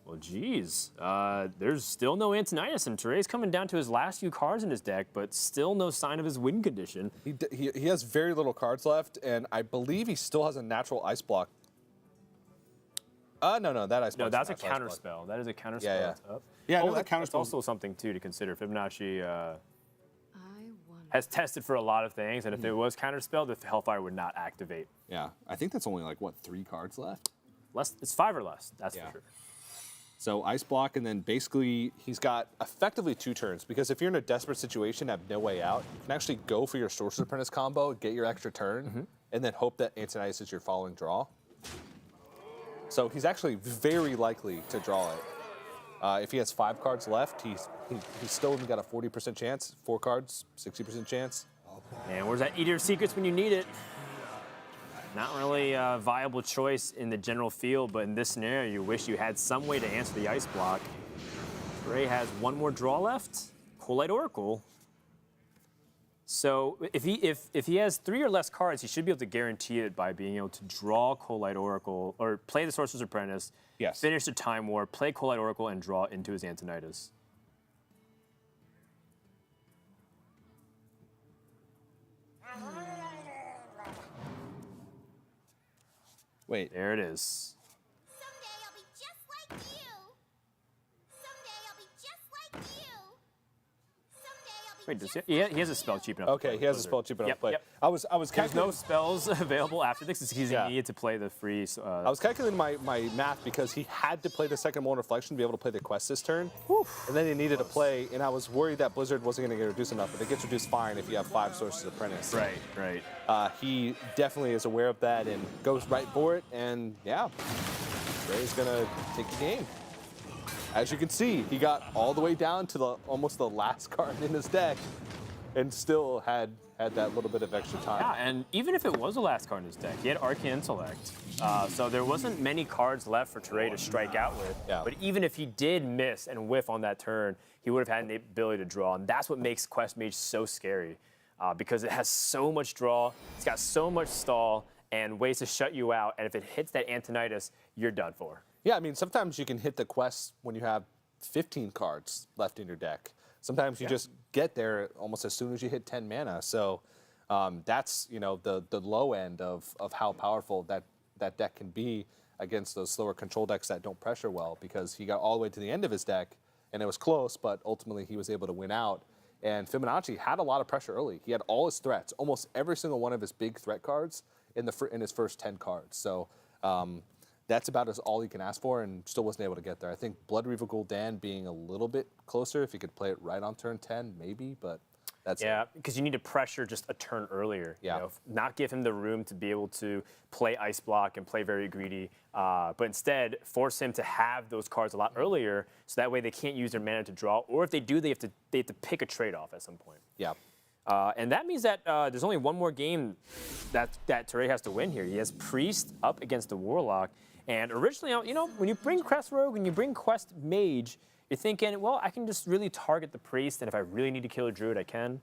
Well, geez, there's still no Antonidas, and Tarei's coming down to his last few cards in his deck, but still no sign of his win condition. He has very little cards left, and I believe he still has a natural ice block. No, that ice block. No, that's a counter spell. That is a counter spell. Yeah. Up. Yeah, oh, that counter that's spell. also something too to consider. Fibonacci has tested for a lot of things, and if it was counter spell, the Hellfire would not activate. Yeah, I think that's only like, what, 3 cards left? It's 5 or less, that's for sure. So ice block, and then basically he's got effectively 2 turns, because if you're in a desperate situation, have no way out, you can actually go for your Sorcerer's Apprentice combo, get your extra turn, and then hope that Antonidas is your following draw. So he's actually very likely to draw it. If he has 5 cards left, he's still only got a 40% chance. 4 cards, 60% chance. And where's that Eater of Secrets when you need it? Not really a viable choice in the general field, but in this scenario, you wish you had some way to answer the ice block. Tarei has 1 more draw left. Cold Oracle. So if he has 3 or less cards, he should be able to guarantee it by being able to draw Cold Oracle, or play the Sorcerer's Apprentice, finish the Time War, play Cold Oracle, and draw into his Antonidas. Wait. There it is. Someday I'll be just like you. Someday I'll be just like you. Someday I'll be Wait, just does he has a spell cheap enough. Okay, he has a spell cheap enough to play. Yep. I was There's calculating. no spells available after this because he needed to play the free. I was calculating my math because he had to play the second Moral Reflection to be able to play the quest this turn. And then he needed to play, and I was worried that Blizzard wasn't going to get reduced enough, but it gets reduced fine if you have 5 Sorcerer's Apprentice. Right. He definitely is aware of that and goes right for it, and yeah, Ray's going to take the game. As you can see, he got all the way down to almost the last card in his deck and still had that little bit of extra time. Yeah, and even if it was the last card in his deck, he had Arcane Intellect. So there wasn't many cards left for Tarei to strike out with. Yeah. But even if he did miss and whiff on that turn, he would have had the ability to draw. And that's what makes Quest Mage so scary. Because it has so much draw, it's got so much stall, and ways to shut you out. And if it hits that Antonidas, you're done for. Yeah, I mean, sometimes you can hit the quest when you have 15 cards left in your deck. Sometimes you just get there almost as soon as you hit 10 mana. So that's, the low end of how powerful that deck can be against those slower control decks that don't pressure well, because he got all the way to the end of his deck, and it was close, but ultimately he was able to win out. And Fibonacci had a lot of pressure early. He had all his threats, almost every single one of his big threat cards in his first 10 cards. So that's about all he can ask for, and still wasn't able to get there. I think Blood Reaver Gul'dan being a little bit closer, if he could play it right on turn 10, maybe, but that's it. Because you need to pressure just a turn earlier. Yeah. Not give him the room to be able to play Ice Block and play very greedy, but instead force him to have those cards a lot earlier, so that way they can't use their mana to draw, or if they do, they have to pick a trade-off at some point. Yeah. And that means that there's only one more game that Tarei has to win here. He has Priest up against the Warlock. And originally, when you bring Quest Rogue and you bring Quest Mage, you're thinking, well, I can just really target the Priest, and if I really need to kill a Druid, I can.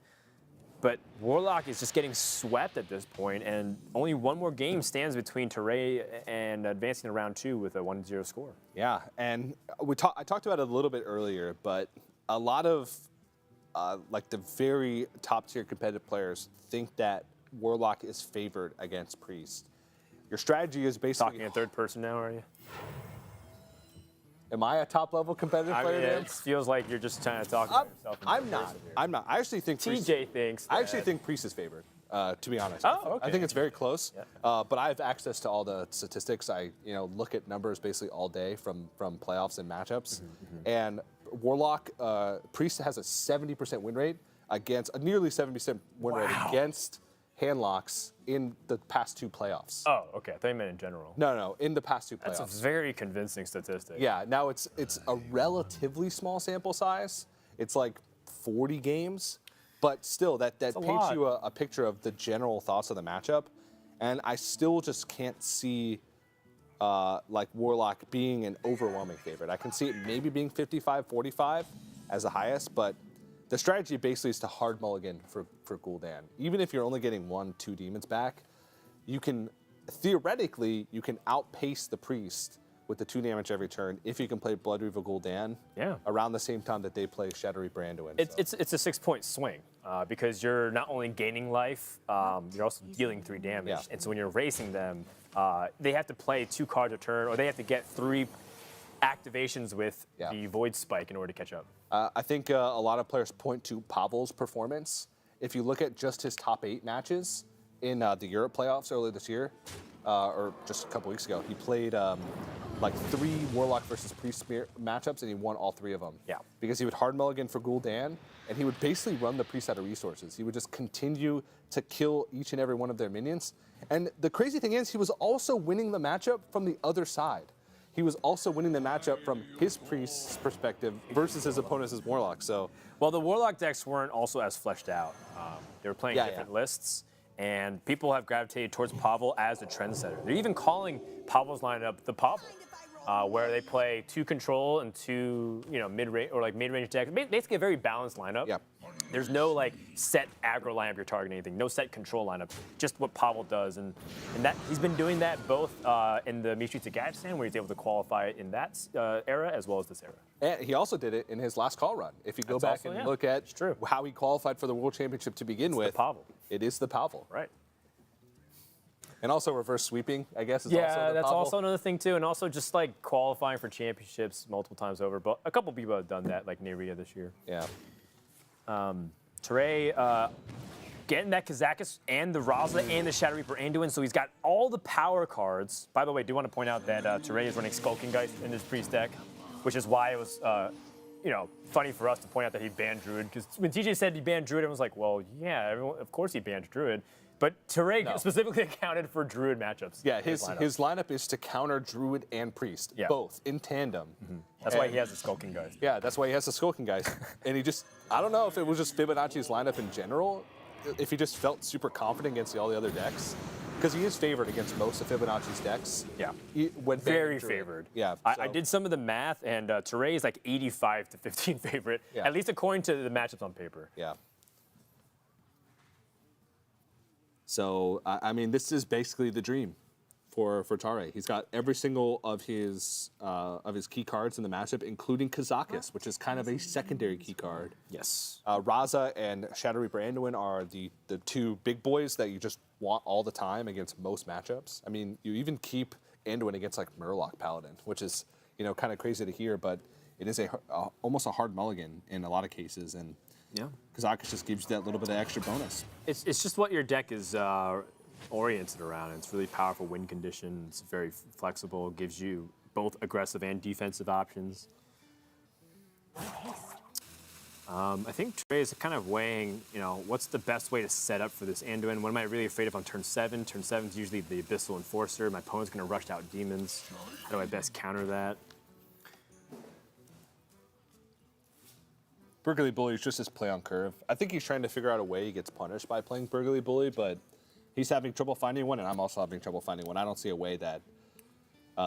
But Warlock is just getting swept at this point, and only one more game stands between Tarei and advancing to round 2 with a 1-0 score. Yeah, and I talked about it a little bit earlier, but a lot of the very top-tier competitive players think that Warlock is favored against Priest. Your strategy is basically... Talking in third person now, are you? Am I a top-level competitive player? It feels like you're just trying to talk about yourself. I'm not. I actually think TJ thinks. I actually think Priest is favored, to be honest. Oh, okay. I think it's very close. Yeah. But I have access to all the statistics. I look at numbers basically all day from playoffs and matchups. And Warlock, Priest has a 70% win rate against a nearly 70% win rate against handlocks in the past 2 playoffs. Oh, okay. I thought you meant in general. No, in the past 2 playoffs. That's a very convincing statistic. Yeah, now it's a relatively small sample size. It's like 40 games, But still, that a paints lot. you a picture of the general thoughts of the matchup. And I still just can't see like Warlock being an overwhelming favorite. I can see it maybe being 55-45 as the highest, but the strategy basically is to hard mulligan for Gul'dan. Even if you're only getting 1-2 demons back, you can, theoretically, you can outpace the priest with the 2 damage every turn if you can play Blood Reaver Gul'dan around the same time that they play Shadow Reaper Anduin. It's a 6-point swing because you're not only gaining life, you're also dealing 3 damage. Yeah. And so when you're racing them, they have to play 2 cards a turn, or they have to get 3 activations with the Void Spike in order to catch up. I think a lot of players point to Pavel's performance. If you look at just his top 8 matches in the Europe playoffs earlier this year, or just a couple weeks ago, he played like 3 Warlock versus Priest matchups, and he won all 3 of them. Yeah. Because he would hard mulligan for Gul'dan, and he would basically run the Priest out of resources. He would just continue to kill each and every one of their minions. And the crazy thing is, he was also winning the matchup from the other side. He was also winning the matchup from his Priest's perspective versus his opponent's Warlock. So, well, the Warlock decks weren't also as fleshed out. They were playing different lists, and people have gravitated towards Pavel as the trendsetter. They're even calling Pavel's lineup the Pavel, where they play 2 control and 2, mid-range or like mid-range decks. Basically, a very balanced lineup. yeah. There's no like set aggro lineup you're targeting anything, no set control lineup, just what Pavel does, and that he's been doing that both in the Meat Streets of Gadsden, where he's able to qualify in that era as well as this era. And he also did it in his last call run. If you go back also, and look at true. how he qualified for the World Championship to begin with, The Pavel. It is the Pavel. Right. And also reverse sweeping, I guess, is Yeah, also the that's Pavel. also another thing too, and also just like qualifying for championships multiple times over. But a couple people have done that, like Neria this year. Yeah. Tarei getting that Kazakus and the Raza and the Shadow Reaper Anduin, so he's got all the power cards. By the way, I do want to point out that Tarei is running Skulking Geist in his Priest deck, which is why it was, funny for us to point out that he banned Druid. Because when TJ said he banned Druid, everyone was like, well, yeah, of course he banned Druid. But Tarei specifically accounted for Druid matchups. Yeah, his lineup is to counter Druid and Priest, both in tandem. That's why he has the Skulking Geist. Yeah, that's why he has the Skulking Geist. And he just, I don't know if it was just Fibonacci's lineup in general, if he just felt super confident against all the other decks. Because he is favored against most of Fibonacci's decks. Yeah. When Very favored. Yeah. I did some of the math, and Tarei is like 85-15 favorite, at least according to the matchups on paper. Yeah. So, I mean, this is basically the dream for Tarei. He's got every single of his key cards in the matchup, including Kazakus, which is kind of a secondary key card. Yes. Raza and Shadow Reaper Anduin are the 2 big boys that you just want all the time against most matchups. I mean, you even keep Anduin against like Murloc Paladin, which is, kind of crazy to hear, but it is almost a hard mulligan in a lot of cases. And Yeah. Kazakus just gives you that little bit of extra bonus. It's just what your deck is oriented around. It's really powerful win condition. It's very flexible. Gives you both aggressive and defensive options. I think Tarei is kind of weighing, what's the best way to set up for this Anduin? What am I really afraid of on turn 7? Turn 7 is usually the Abyssal Enforcer. My opponent's going to rush out demons. How do I best counter that? Burgundy Bully is just his play on curve. I think he's trying to figure out a way he gets punished by playing Burgundy Bully, but he's having trouble finding one, and I'm also having trouble finding one. I don't see a way that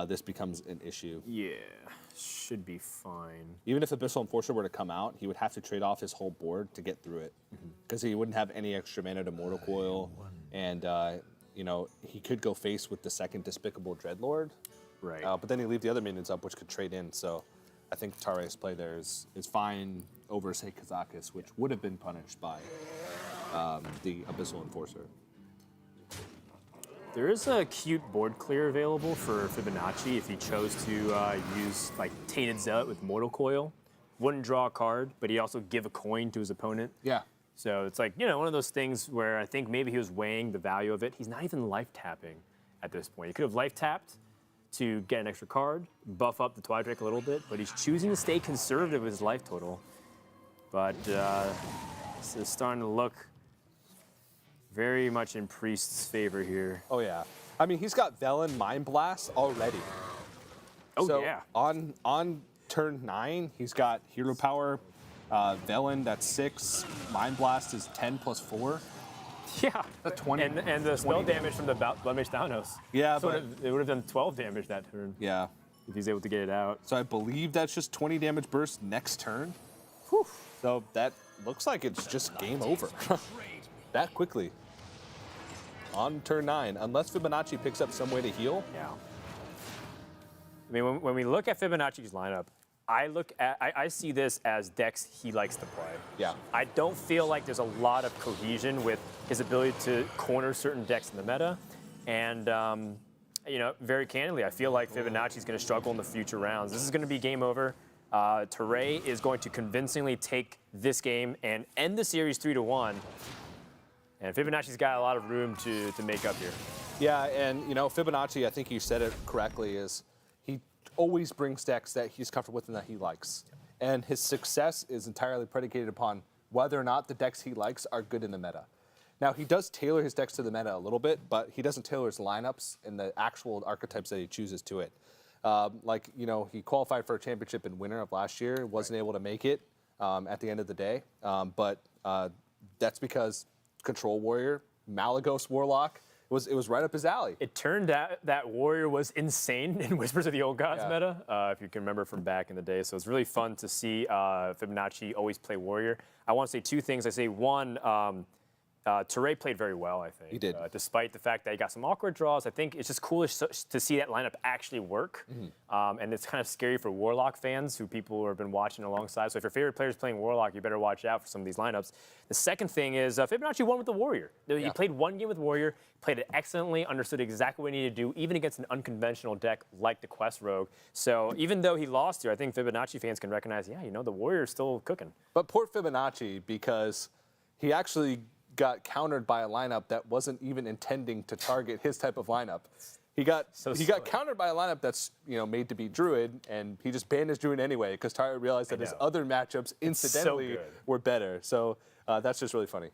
this becomes an issue. Yeah, should be fine. Even if Abyssal Enforcer were to come out, he would have to trade off his whole board to get through it, because he wouldn't have any extra mana to Mortal Coil, and he could go face with the second Despicable Dreadlord, Right. but then he'd leave the other minions up, which could trade in. So I think Tarei's play there is fine over, say, Kazakus, which would have been punished by the Abyssal Enforcer. There is a cute board clear available for Fibonacci if he chose to use like Tainted Zealot with Mortal Coil. Wouldn't draw a card, but he also give a coin to his opponent. Yeah. So it's like, one of those things where I think maybe he was weighing the value of it. He's not even life tapping at this point. He could have life tapped to get an extra card, buff up the Twidrake a little bit, but he's choosing to stay conservative with his life total. But this is starting to look very much in Priest's favor here. Oh, yeah. I mean, he's got Velen Mind Blast already. Oh, So yeah. on turn 9, he's got Hero Power Velen, that's 6. Mind Blast is 10 plus 4. Yeah. That's 20. And the spell damage from the Blood Mage Thanos. Yeah, So but it would have done 12 damage that turn yeah. if he's able to get it out. So I believe that's just 20 damage burst next turn. Whew. So that looks like it's just game over that quickly. On turn 9, unless Fibonacci picks up some way to heal. Yeah. I mean, when we look at Fibonacci's lineup, I see this as decks he likes to play. Yeah. I don't feel like there's a lot of cohesion with his ability to corner certain decks in the meta. And, very candidly, I feel like Fibonacci's going to struggle in the future rounds. This is going to be game over. Tarei is going to convincingly take this game and end the series 3-1. And Fibonacci's got a lot of room to make up here. Yeah, and Fibonacci, I think you said it correctly, is he always brings decks that he's comfortable with and that he likes. And his success is entirely predicated upon whether or not the decks he likes are good in the meta. Now, he does tailor his decks to the meta a little bit, but he doesn't tailor his lineups and the actual archetypes that he chooses to it. He qualified for a championship in winter of last year, wasn't able to make it at the end of the day, but that's because Control Warrior, Malagos Warlock, it was right up his alley. It turned out that Warrior was insane in Whispers of the Old Gods meta, if you can remember from back in the day. So it's really fun to see Fibonacci always play Warrior. I want to say 2 things. I say, one, Tarei played very well, I think. He did. Despite the fact that he got some awkward draws, I think it's just coolish to see that lineup actually work. And it's kind of scary for Warlock fans, who people have been watching alongside. So if your favorite player is playing Warlock, you better watch out for some of these lineups. The second thing is Fibonacci won with the Warrior. He played 1 game with Warrior, played it excellently, understood exactly what he needed to do, even against an unconventional deck like the Quest Rogue. So even though he lost here, I think Fibonacci fans can recognize, the Warrior's still cooking. But poor Fibonacci, because he actually got countered by a lineup that wasn't even intending to target his type of lineup. He got countered by a lineup that's made to be Druid, and he just banned his Druid anyway because Tarei realized that his other matchups incidentally were better. So that's just really funny.